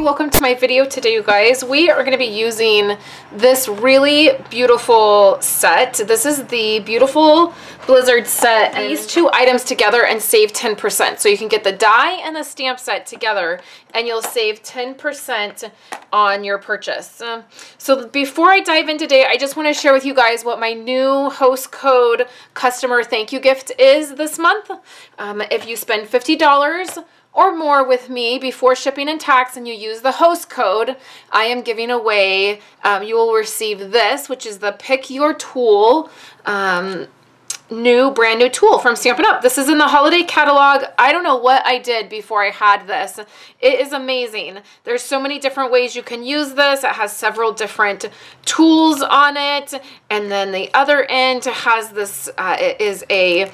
welcome to my video today, you guys. We are going to be using this really beautiful set. This is the beautiful Blizzard set, and these two items together and save 10%. So you can get the die and the stamp set together and you'll save 10% on your purchase. So before I dive in today, I just want to share with you guys what my new host code customer thank you gift is this month. If you spend $50 or more with me before shipping and tax and you use the host code, I am giving away, you will receive this, which is the Pick Your Tool brand new tool from Stampin' Up. This is in the holiday catalog. I don't know what I did before I had this. It is amazing. There's so many different ways you can use this. It has several different tools on it, and then the other end has this, it is a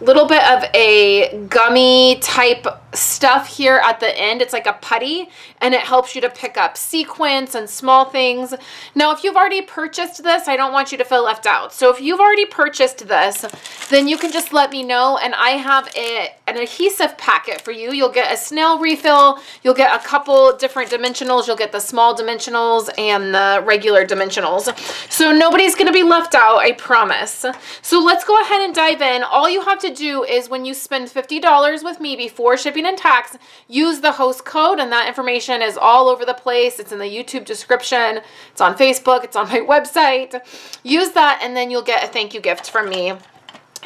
little bit of a gummy type stuff here at the end. It's like a putty, and it helps you to pick up sequins and small things. Now, if you've already purchased this, I don't want you to feel left out. So if you've already purchased this, then you can just let me know, and I have an adhesive packet for you. You'll get a snail refill. You'll get a couple different dimensionals. You'll get the small dimensionals and the regular dimensionals. So nobody's going to be left out, I promise. So let's go ahead and dive in. All you have to do is when you spend $50 with me before shipping and tax, use the host code, and that information is all over the place. It's in the YouTube description. It's on Facebook. It's on my website. Use that, and then you'll get a thank you gift from me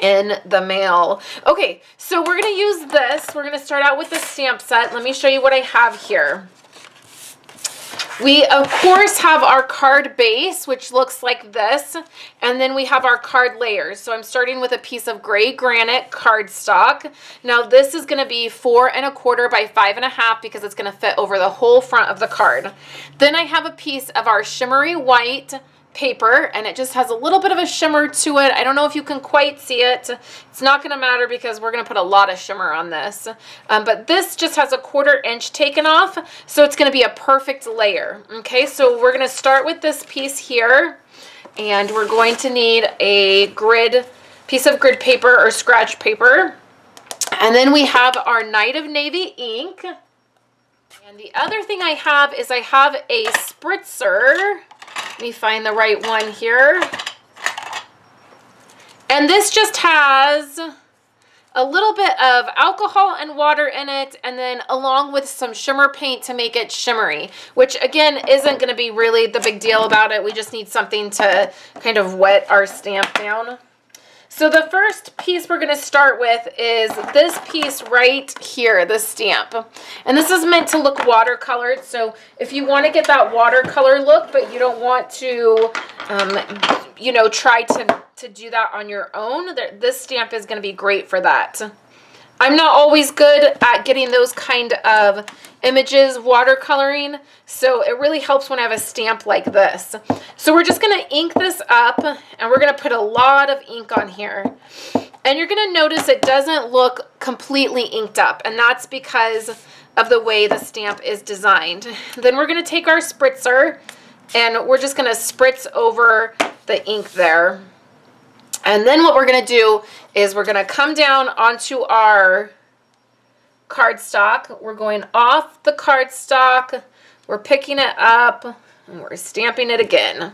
in the mail. Okay, so we're going to use this. We're going to start out with the stamp set. Let me show you what I have here. We, of course, have our card base, which looks like this, and then we have our card layers. So I'm starting with a piece of gray granite cardstock. Now, this is going to be 4 1/4 by 5 1/2 because it's going to fit over the whole front of the card. Then I have a piece of our shimmery white paper, and it just has a little bit of a shimmer to it. I don't know if you can quite see it. It's not going to matter because we're going to put a lot of shimmer on this. But this just has a 1/4 inch taken off, so it's going to be a perfect layer. Okay, so we're going to start with this piece here, and we're going to need a piece of grid paper or scratch paper. And then we have our Night of Navy ink. And the other thing I have is I have a spritzer. Let me find the right one here. And this just has a little bit of alcohol and water in it, and then along with some shimmer paint to make it shimmery, which again isn't going to be really the big deal about it. We just need something to kind of wet our stamp down. So the first piece we're going to start with is this piece right here, this stamp. And this is meant to look watercolored. So if you want to get that watercolor look, but you don't want to, you know, try to do that on your own, this stamp is going to be great for that. I'm not always good at getting those kind of images watercoloring, so it really helps when I have a stamp like this. So we're just going to ink this up, and we're going to put a lot of ink on here. And you're going to notice it doesn't look completely inked up, and that's because of the way the stamp is designed. Then we're going to take our spritzer, and we're just going to spritz over the ink there. And then what we're going to do is we're going to come down onto our cardstock. We're going off the cardstock. We're picking it up, and we're stamping it again. And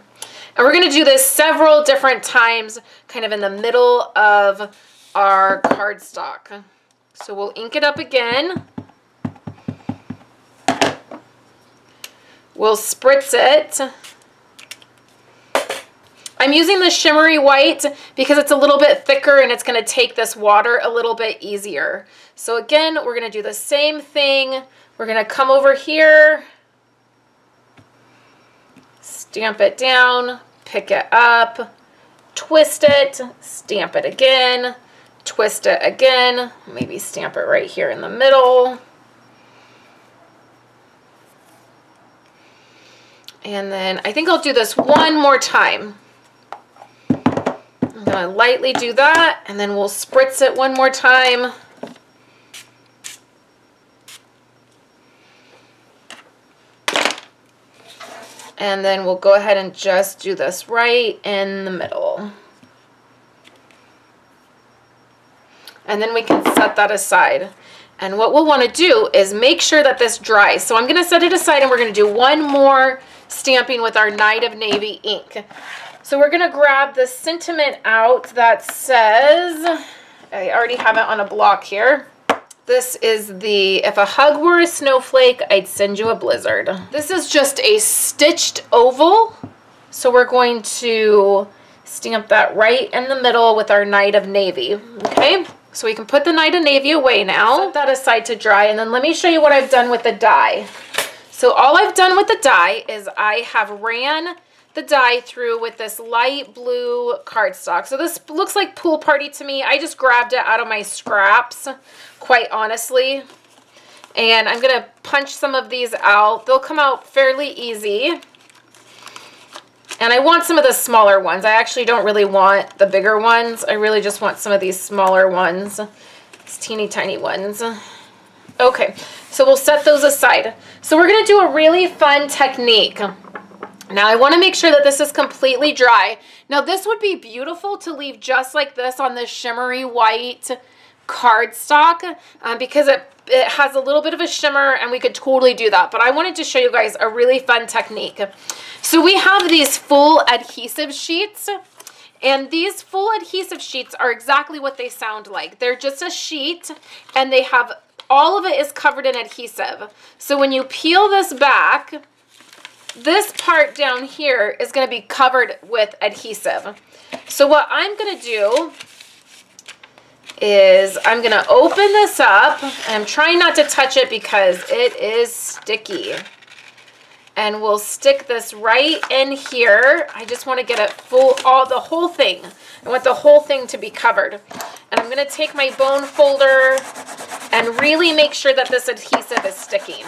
we're going to do this several different times, kind of in the middle of our cardstock. So we'll ink it up again. We'll spritz it. I'm using the shimmery white because it's a little bit thicker and it's going to take this water a little bit easier. So again, we're going to do the same thing. We're going to come over here, stamp it down, pick it up, twist it, stamp it again, twist it again, maybe stamp it right here in the middle. And then I think I'll do this one more time. I'm going to lightly do that, and then we'll spritz it one more time. And then we'll go ahead and just do this right in the middle. And then we can set that aside. And what we'll want to do is make sure that this dries. So I'm going to set it aside and we're going to do one more stamping with our Night of Navy ink. So we're going to grab the sentiment out that says, I already have it on a block here. This is the, if a hug were a snowflake, I'd send you a blizzard. This is just a stitched oval. So we're going to stamp that right in the middle with our Night of Navy. Okay, so we can put the Night of Navy away now. Set that aside to dry, and then let me show you what I've done with the die. So all I've done with the die is I have ran the die through with this light blue cardstock. So this looks like Pool Party to me. I just grabbed it out of my scraps, quite honestly. And I'm gonna punch some of these out. They'll come out fairly easy. And I want some of the smaller ones. I actually don't really want the bigger ones. I really just want some of these smaller ones. These teeny tiny ones. Okay, so we'll set those aside. So we're gonna do a really fun technique. Now I want to make sure that this is completely dry. Now this would be beautiful to leave just like this on this shimmery white cardstock because it has a little bit of a shimmer and we could totally do that. But I wanted to show you guys a really fun technique. So we have these full adhesive sheets, and these full adhesive sheets are exactly what they sound like. They're just a sheet and they have, all of it is covered in adhesive. So when you peel this back, this part down here is going to be covered with adhesive. So what I'm going to do is I'm going to open this up. I'm trying not to touch it because it is sticky. And we'll stick this right in here. I just want to get it full, the whole thing. I want the whole thing to be covered. And I'm going to take my bone folder and really make sure that this adhesive is sticking.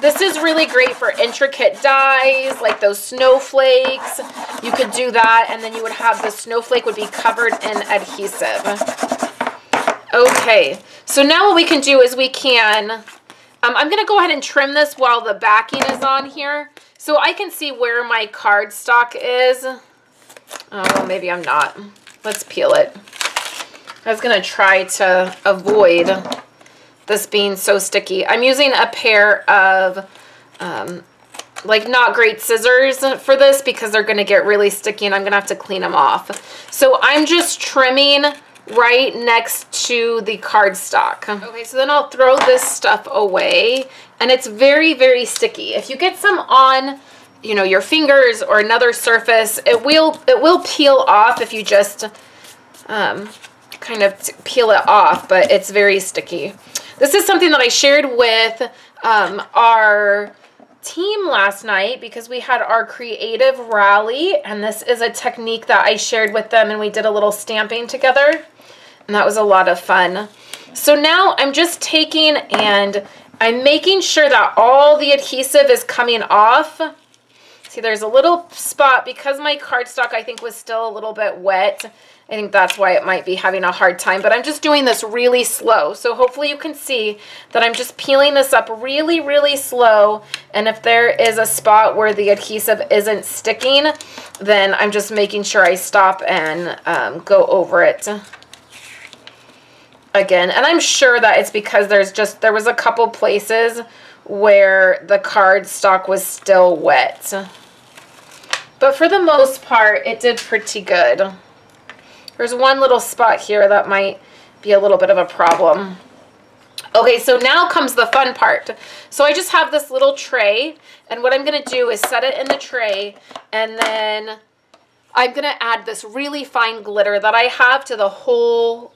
This is really great for intricate dies, like those snowflakes. You could do that, and then you would have the snowflake would be covered in adhesive. Okay, so now what we can do is we can, I'm going to go ahead and trim this while the backing is on here, so I can see where my cardstock is. Oh, well, maybe I'm not. Let's peel it. I was going to try to avoid this being so sticky. I'm using a pair of like not great scissors for this because they're going to get really sticky and I'm going to have to clean them off. So I'm just trimming right next to the cardstock. Okay, so then I'll throw this stuff away, and it's very, very sticky. If you get some on, you know, your fingers or another surface, it will peel off if you just kind of peel it off, but it's very sticky. This is something that I shared with our team last night because we had our creative rally, and this is a technique that I shared with them, and we did a little stamping together, and that was a lot of fun. So now I'm just taking and I'm making sure that all the adhesive is coming off. See, there's a little spot because my cardstock I think was still a little bit wet. I think that's why it might be having a hard time, but I'm just doing this really slow. So hopefully you can see that I'm just peeling this up really, really slow. And if there is a spot where the adhesive isn't sticking, then I'm just making sure I stop and go over it again. And I'm sure that it's because there was a couple places where the cardstock was still wet. But for the most part, it did pretty good. There's one little spot here that might be a little bit of a problem. Okay, so now comes the fun part. So I just have this little tray, and what I'm going to do is set it in the tray, and then I'm going to add this really fine glitter that I have to the whole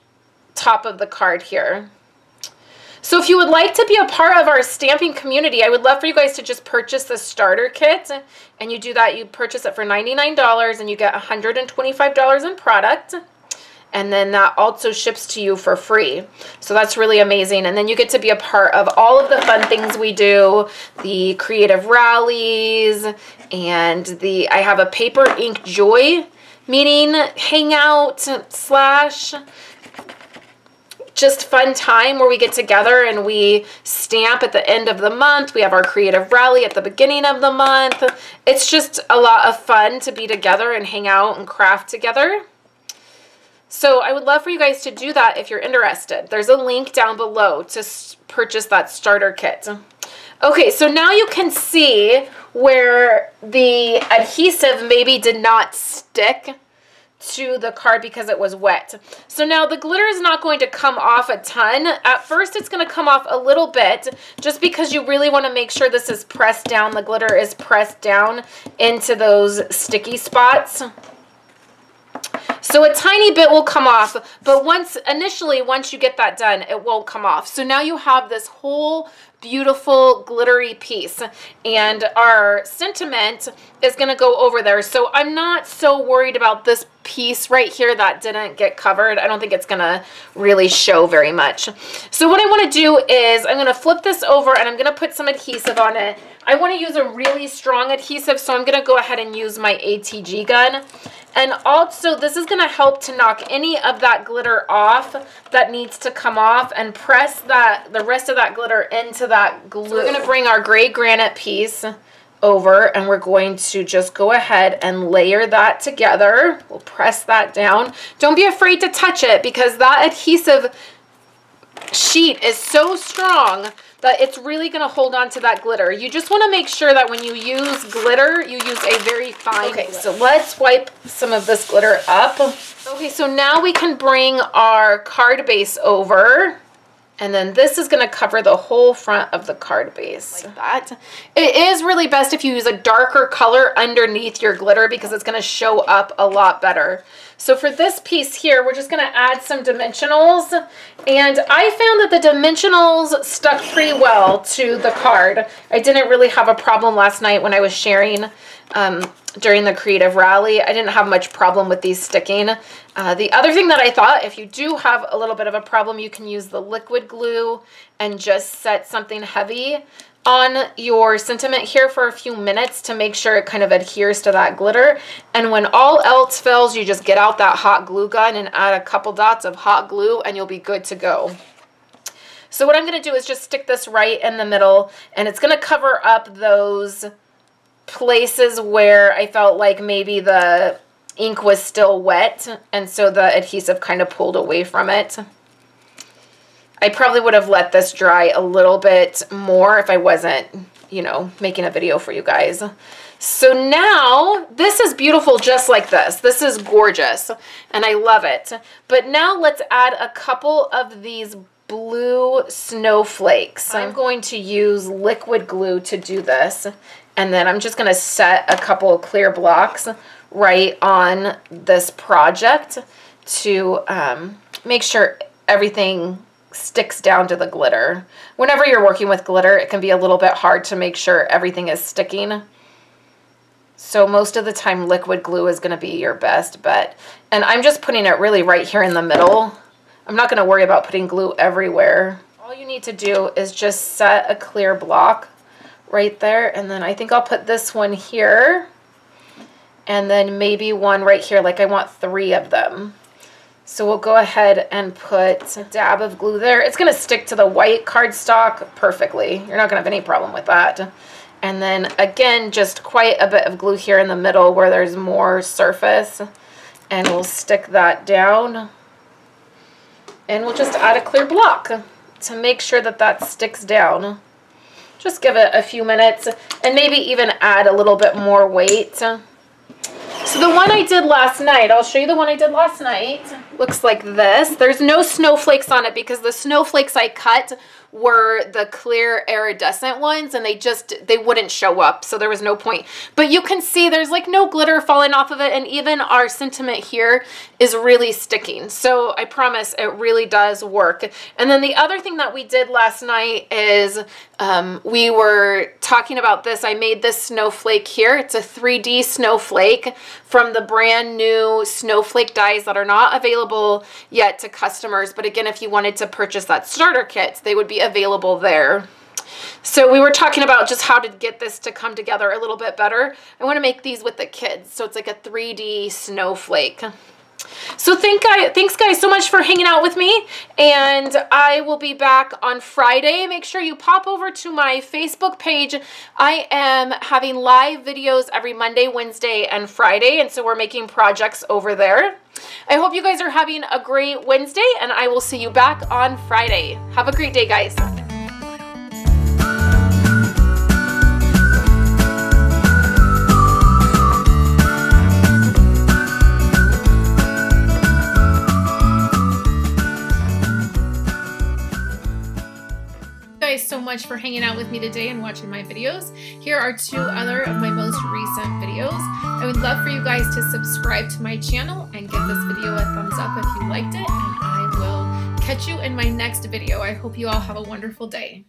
top of the card here. So if you would like to be a part of our stamping community, I would love for you guys to just purchase the starter kit. And you do that, you purchase it for $99 and you get $125 in product. And then that also ships to you for free. So that's really amazing. And then you get to be a part of all of the fun things we do, the creative rallies, and I have a paper ink joy meeting hangout slash just fun time where we get together and we stamp at the end of the month. We have our creative rally at the beginning of the month. It's just a lot of fun to be together and hang out and craft together. So I would love for you guys to do that if you're interested. There's a link down below to purchase that starter kit. Okay, so now you can see where the adhesive maybe did not stick to the card because it was wet. So now the glitter is not going to come off a ton. At first it's going to come off a little bit just because you really want to make sure this is pressed down. The glitter is pressed down into those sticky spots. So a tiny bit will come off, but initially once you get that done, it won't come off. So now you have this whole beautiful glittery piece, and our sentiment is going to go over there. So I'm not so worried about this piece right here that didn't get covered. I don't think it's going to really show very much. So what I want to do is I'm going to flip this over and I'm going to put some adhesive on it. I want to use a really strong adhesive, so I'm going to go ahead and use my ATG gun. And also, this is going to help to knock any of that glitter off that needs to come off and press the rest of that glitter into that glue. So we're going to bring our gray granite piece over and we're going to just go ahead and layer that together. We'll press that down. Don't be afraid to touch it because that adhesive sheet is so strong that it's really going to hold on to that glitter. You just want to make sure that when you use glitter, you use a very fine glitter. So let's wipe some of this glitter up. Okay, so now we can bring our card base over. And then this is going to cover the whole front of the card base. Like that. It is really best if you use a darker color underneath your glitter because it's going to show up a lot better. So for this piece here, we're just going to add some dimensionals. And I found that the dimensionals stuck pretty well to the card. I didn't really have a problem last night when I was sharing during the creative rally. I didn't have much problem with these sticking. The other thing that I thought, if you do have a little bit of a problem, you can use the liquid glue and just set something heavy on your sentiment here for a few minutes to make sure it kind of adheres to that glitter. And when all else fails, you just get out that hot glue gun and add a couple dots of hot glue and you'll be good to go. So what I'm going to do is just stick this right in the middle, and it's going to cover up those places where I felt like maybe the ink was still wet and so the adhesive kind of pulled away from it. I probably would have let this dry a little bit more if I wasn't, you know, making a video for you guys. So now this is beautiful just like this. This is gorgeous and I love it. But now let's add a couple of these blue snowflakes. I'm going to use liquid glue to do this. And then I'm just going to set a couple of clear blocks right on this project to make sure everything sticks down to the glitter. Whenever you're working with glitter, it can be a little bit hard to make sure everything is sticking. So most of the time, liquid glue is going to be your best bet. And I'm just putting it really right here in the middle. I'm not going to worry about putting glue everywhere. All you need to do is just set a clear block right there, and then I think I'll put this one here and then maybe one right here. Like I want 3 of them. So we'll go ahead and put a dab of glue there. It's going to stick to the white cardstock perfectly. You're not going to have any problem with that. And then again, just quite a bit of glue here in the middle where there's more surface, and we'll stick that down, and we'll just add a clear block to make sure that that sticks down. Just give it a few minutes and maybe even add a little bit more weight. So the one I did last night, I'll show you the one I did last night. Looks like this. There's no snowflakes on it because the snowflakes I cut were the clear iridescent ones and they wouldn't show up, so there was no point. But you can see there's like no glitter falling off of it, and even our sentiment here is really sticking. So I promise it really does work. And then the other thing that we did last night is we were talking about this. I made this snowflake here. It's a 3D snowflake from the brand new snowflake dies that are not available yet to customers. But again, if you wanted to purchase that starter kit, they would be available there. So we were talking about just how to get this to come together a little bit better. I want to make these with the kids. So it's like a 3D snowflake. So thanks guys so much for hanging out with me, and I will be back on Friday. Make sure you pop over to my Facebook page. I am having live videos every Monday, Wednesday, and Friday, and so we're making projects over there. I hope you guys are having a great Wednesday, and I will see you back on Friday. Have a great day, guys. So much for hanging out with me today and watching my videos. Here are 2 other of my most recent videos. I would love for you guys to subscribe to my channel and give this video a thumbs up if you liked it, and I will catch you in my next video. I hope you all have a wonderful day.